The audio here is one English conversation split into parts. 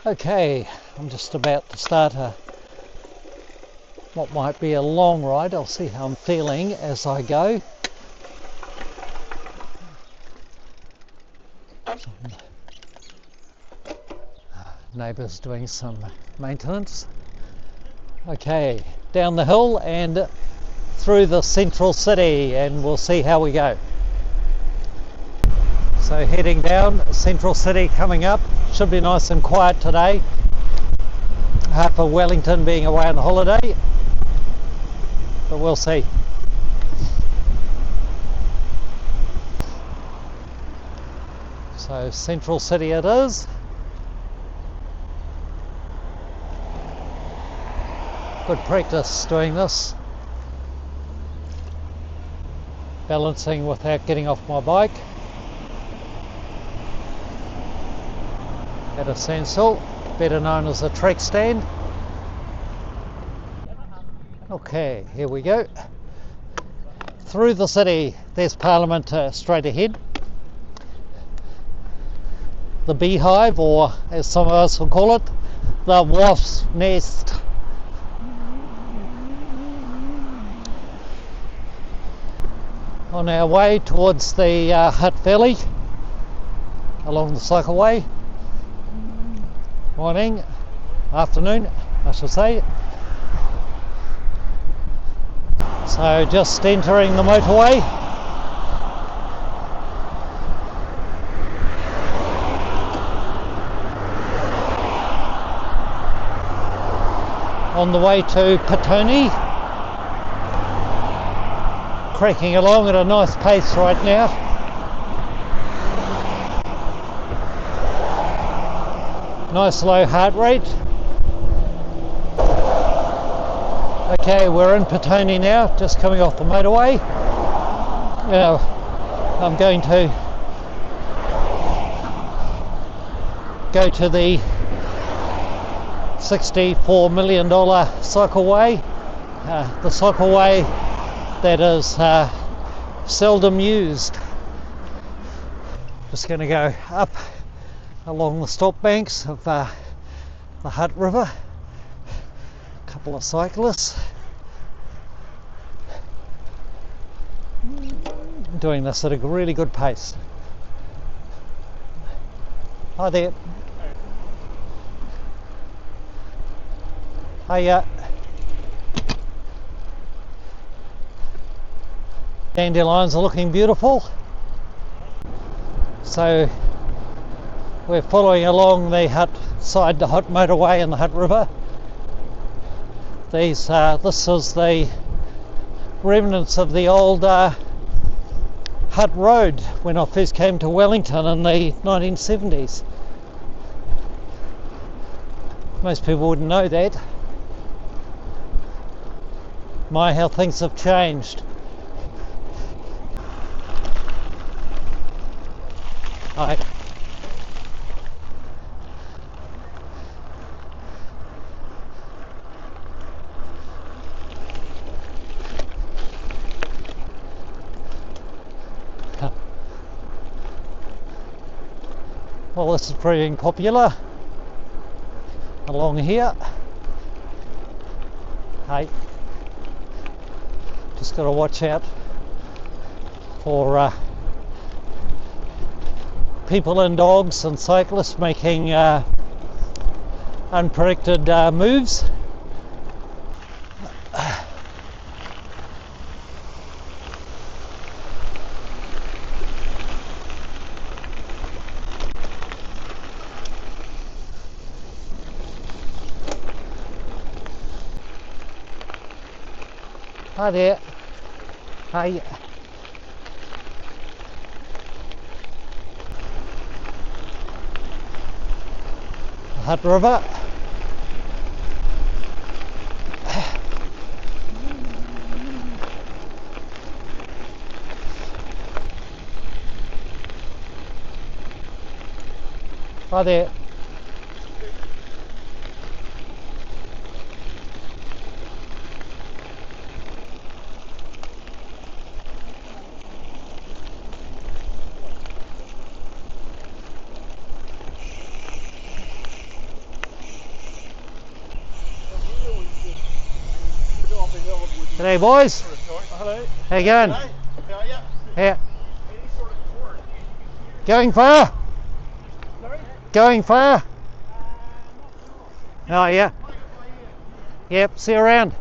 Okay, I'm just about to start what might be a long ride. I'll see how I'm feeling as I go. Neighbours doing some maintenance. Okay, down the hill and through the central city, and we'll see how we go. So heading down, central city coming up. Should be nice and quiet today. Half of Wellington being away on holiday, but we'll see. So central city it is. Good practice doing this. Balancing without getting off my bike. At a standstill, better known as a track stand. Okay, here we go. Through the city, there's Parliament straight ahead. The beehive, or as some of us will call it, the wasp's nest. On our way towards the Hutt Valley, along the cycleway. Morning, afternoon, I should say. So just entering the motorway. On the way to Petone. Cracking along at a nice pace right now. Nice low heart rate. Okay, we're in Petone now, just coming off the motorway. Now, I'm going to go to the $64 million cycleway. The cycleway that is seldom used. Just going to go up along the stop banks of the Hutt River. A couple of cyclists doing this at a really good pace. Hi there. Hiya. Dandelions are looking beautiful. So we're following along the Hutt motorway and the Hutt River. This is the remnants of the old Hutt Road when I first came to Wellington in the 1970s. Most people wouldn't know that. My, how things have changed. Hi. Well, this is proving popular along here. Hey, just got to watch out for people and dogs and cyclists making unpredicted moves. Hi there. Hi. Hutt River. Hi there. G'day boys. Hello. How you going? How are you? Yeah. Any sort of tour? Going far? Sorry? Going far? Not Oh yeah. sure. Yep, see you around.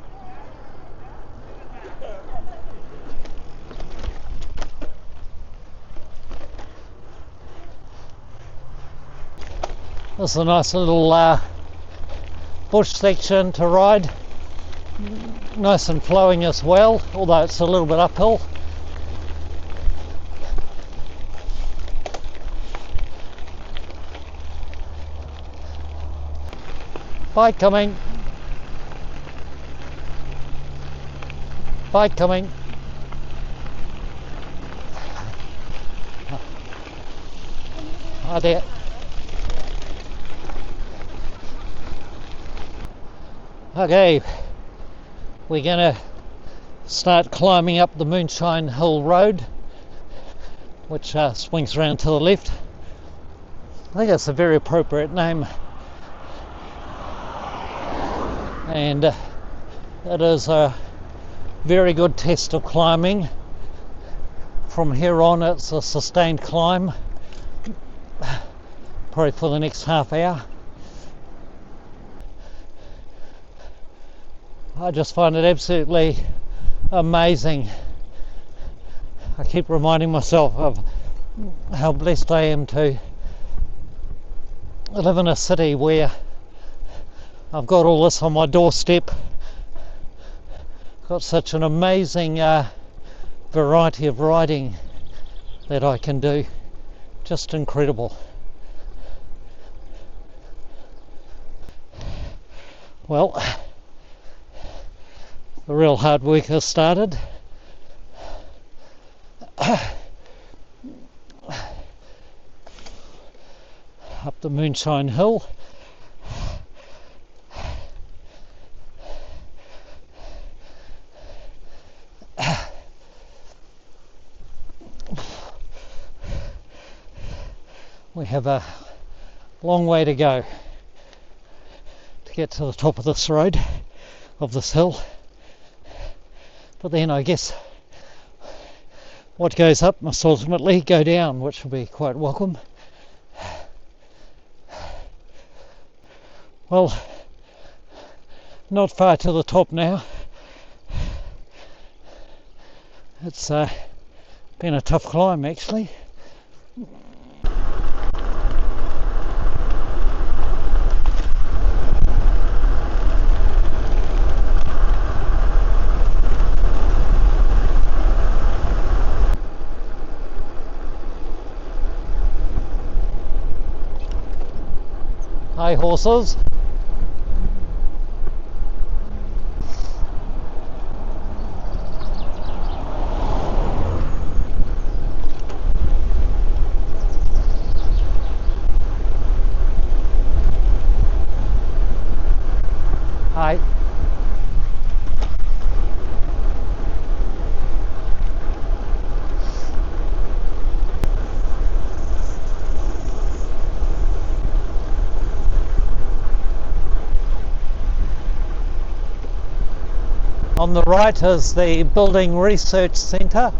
This is a nice little bush section to ride. Nice and flowing as well, although it's a little bit uphill. Bike coming. Bike coming. Oh dear. Okay, we're going to start climbing up the Moonshine Hill Road, which swings around to the left. I think that's a very appropriate name, and it is a very good test of climbing. From here on it's a sustained climb, probably for the next half hour. I just find it absolutely amazing. I keep reminding myself of how blessed I am to live in a city where I've got all this on my doorstep. Got such an amazing variety of riding that I can do. Just incredible. Well, the real hard work has started. Up the Moonshine Hill. We have a long way to go to get to the top of this road, of this hill. But then I guess what goes up must ultimately go down, which will be quite welcome. Well, not far to the top now. It's been a tough climb actually. Hi horses. Hi. On the right is the Building Research Centre.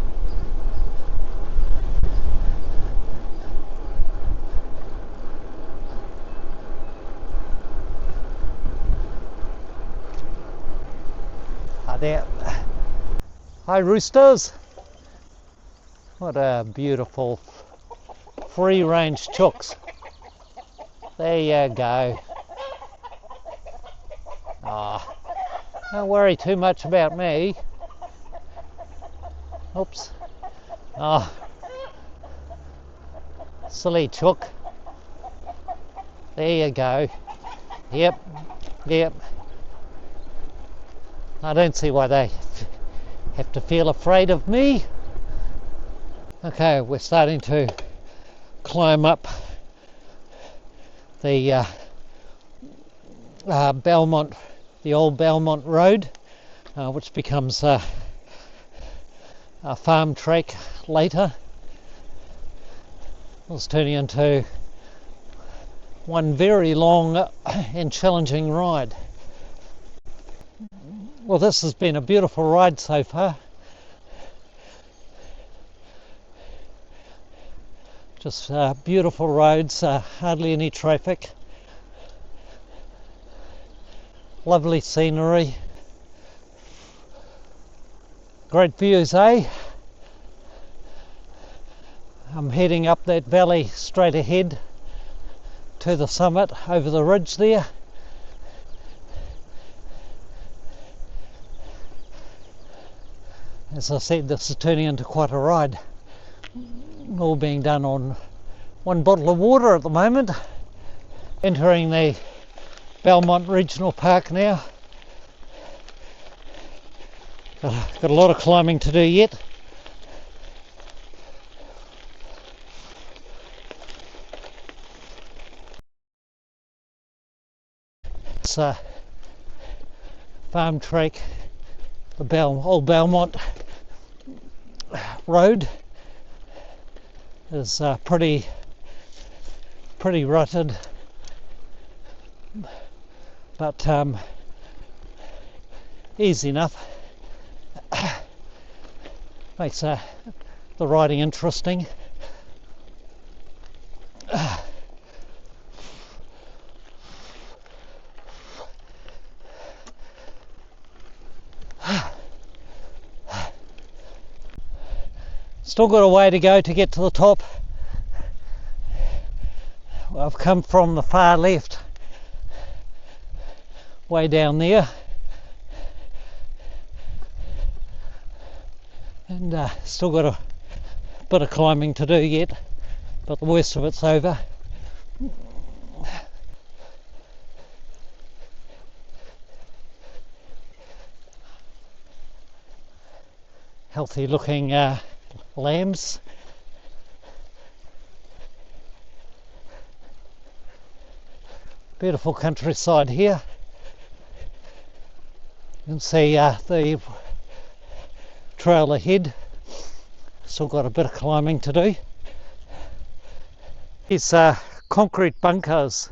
There. Hi roosters. What a beautiful free range chooks. There you go. Ah. Don't worry too much about me. Oops. Oh. Silly chook. There you go. Yep. Yep. I don't see why they have to feel afraid of me. Okay, we're starting to climb up the the Old Belmont Road, which becomes a farm track later. It's turning into one very long and challenging ride. Well, this has been a beautiful ride so far. Just beautiful roads, hardly any traffic. Lovely scenery. Great views, eh? I'm heading up that valley straight ahead to the summit over the ridge there. As I said, this is turning into quite a ride. All being done on one bottle of water at the moment. Entering the Belmont Regional Park now. Got a lot of climbing to do yet. It's a farm track, the Old Belmont Road is pretty rutted, but easy enough. Makes the riding interesting. Still got a way to go to get to the top. I've come from the far left, way down there, and still got a bit of climbing to do yet, but the worst of it's over. Healthy looking lambs. Beautiful countryside here. You can see the trail ahead. Still got a bit of climbing to do. These concrete bunkers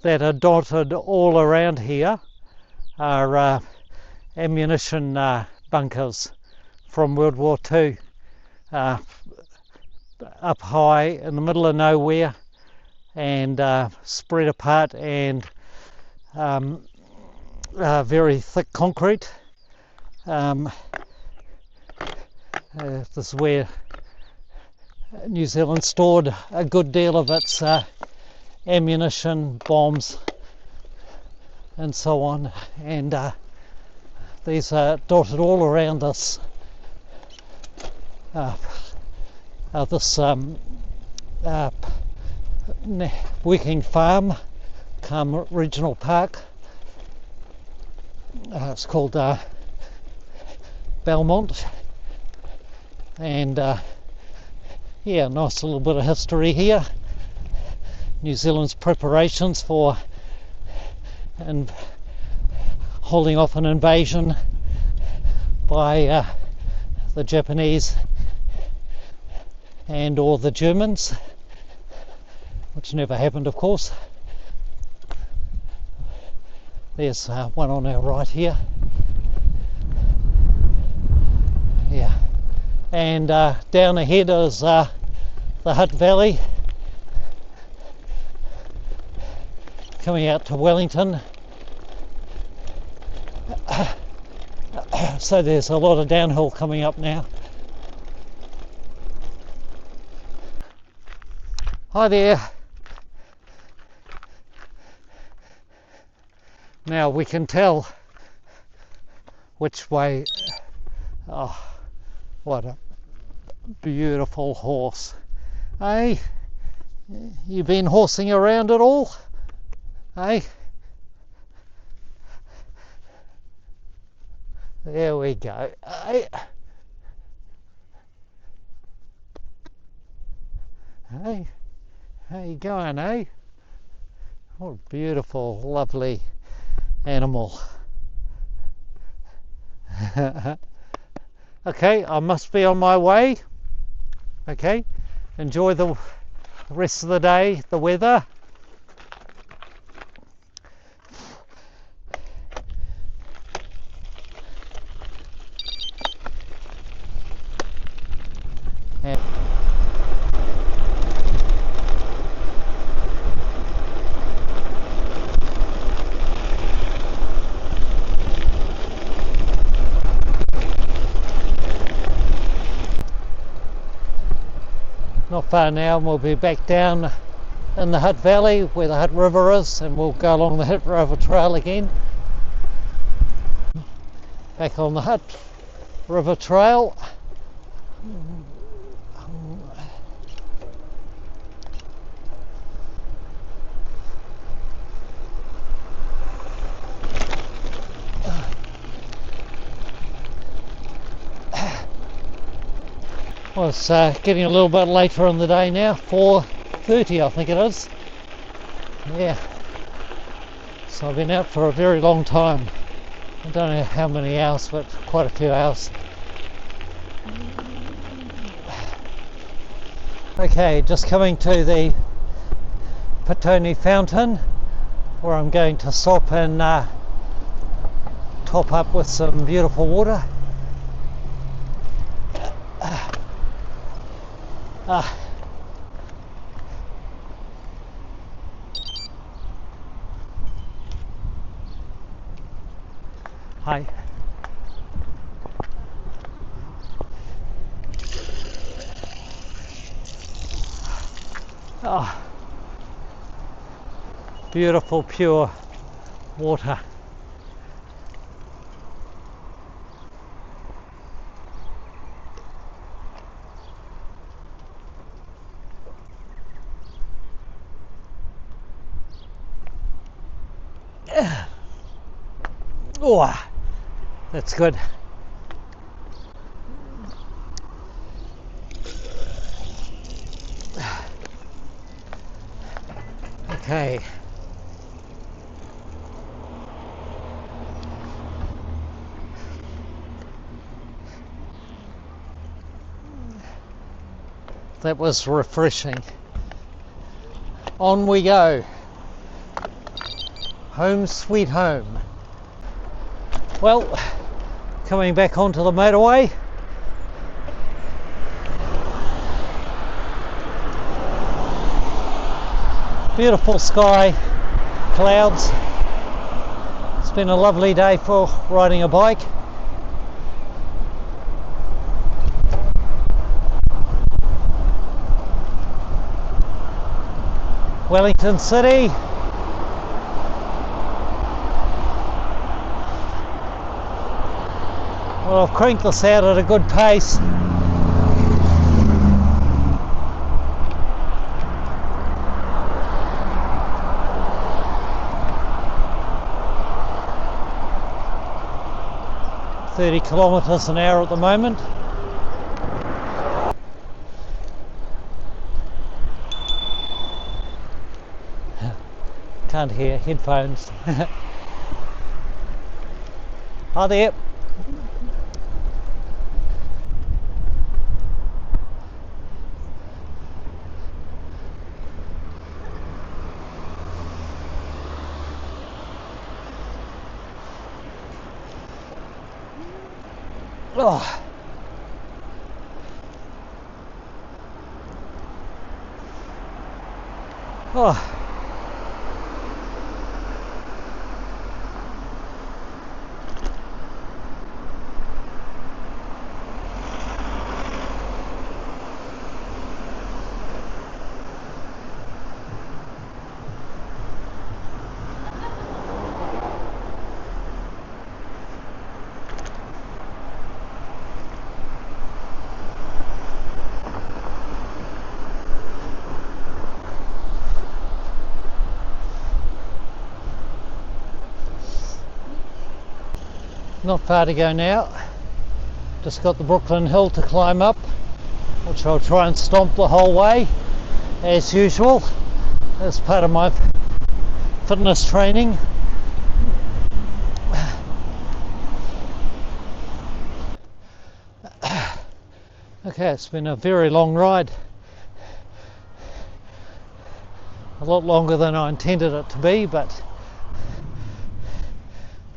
that are dotted all around here are ammunition bunkers from World War II. Up high in the middle of nowhere and spread apart, and very thick concrete. This is where New Zealand stored a good deal of its ammunition, bombs and so on, and these are dotted all around this working farm come regional park. It's called Belmont, and yeah, nice little bit of history here. New Zealand's preparations for and holding off an invasion by the Japanese and or the Germans, which never happened, of course. There's one on our right here. Yeah, and down ahead is the Hutt Valley, coming out to Wellington. So there's a lot of downhill coming up now. Hi there. Now we can tell which way. Oh, what a beautiful horse. Hey, you been horsing around at all? Hey? There we go. Hey. Hey. How you going, eh? What a beautiful, lovely animal. Okay, I must be on my way. Okay, enjoy the rest of the day, the weather. far now, and we'll be back down in the Hutt Valley where the Hutt River is, and we'll go along the Hutt River Trail again. Back on the Hutt River Trail. Well, it's getting a little bit later in the day now, 4:30 I think it is. Yeah, so I've been out for a very long time. I don't know how many hours, but quite a few hours. Okay, just coming to the Petone Fountain, where I'm going to stop and top up with some beautiful water. Hi. Oh, beautiful pure water. Oh, that's good. Okay. That was refreshing. On we go. Home sweet home. Well, coming back onto the motorway. Beautiful sky, clouds. It's been a lovely day for riding a bike. Wellington City. Well, I've cranked this out at a good pace. .30 kilometres an hour at the moment. Can't hear, headphones. Hi there. Oh. Oh. Not far to go now. Just got the Brooklyn Hill to climb up, which I'll try and stomp the whole way, as usual, as part of my fitness training. Okay, it's been a very long ride. A lot longer than I intended it to be, but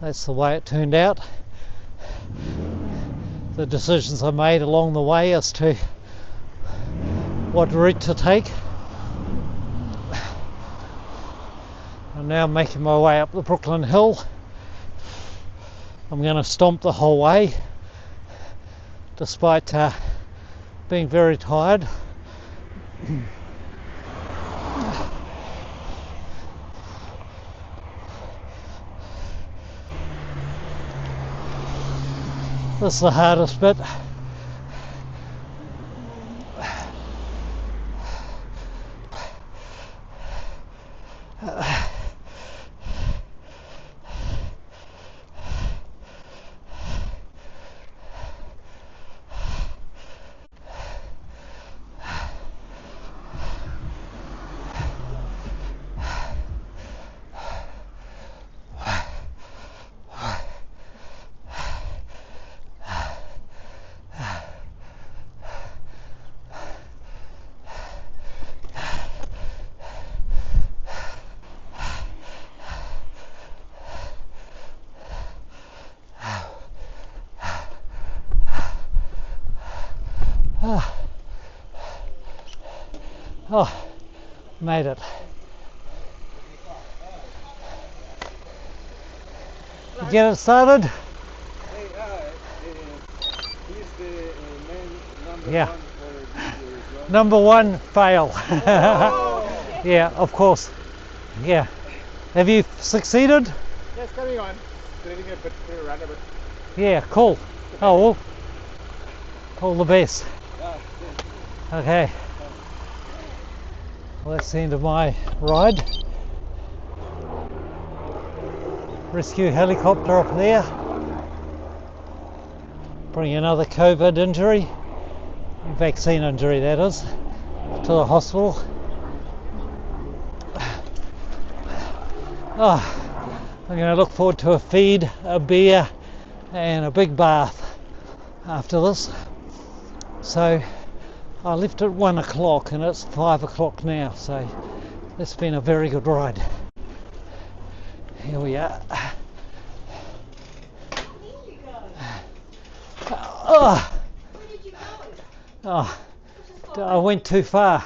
that's the way it turned out. The decisions I made along the way as to what route to take. I'm now making my way up the Brooklyn Hill. I'm going to stomp the whole way, despite being very tired. This is the hardest bit. Oh, made it. You get it started? Hey, he's the man number Yeah. one for this Number one, fail. Oh. Yeah, of course. Yeah. Have you succeeded? Yes, coming on. Getting a bit around a bit. Yeah, cool. Oh, well, all the best. Okay. Well, that's the end of my ride. Rescue helicopter up there. Bring another COVID injury, vaccine injury that is, to the hospital. Oh, I'm going to look forward to a feed, a beer and a big bath after this. So I left at 1 o'clock and it's 5 o'clock now, so it's been a very good ride. Here we are. Oh, I went too far.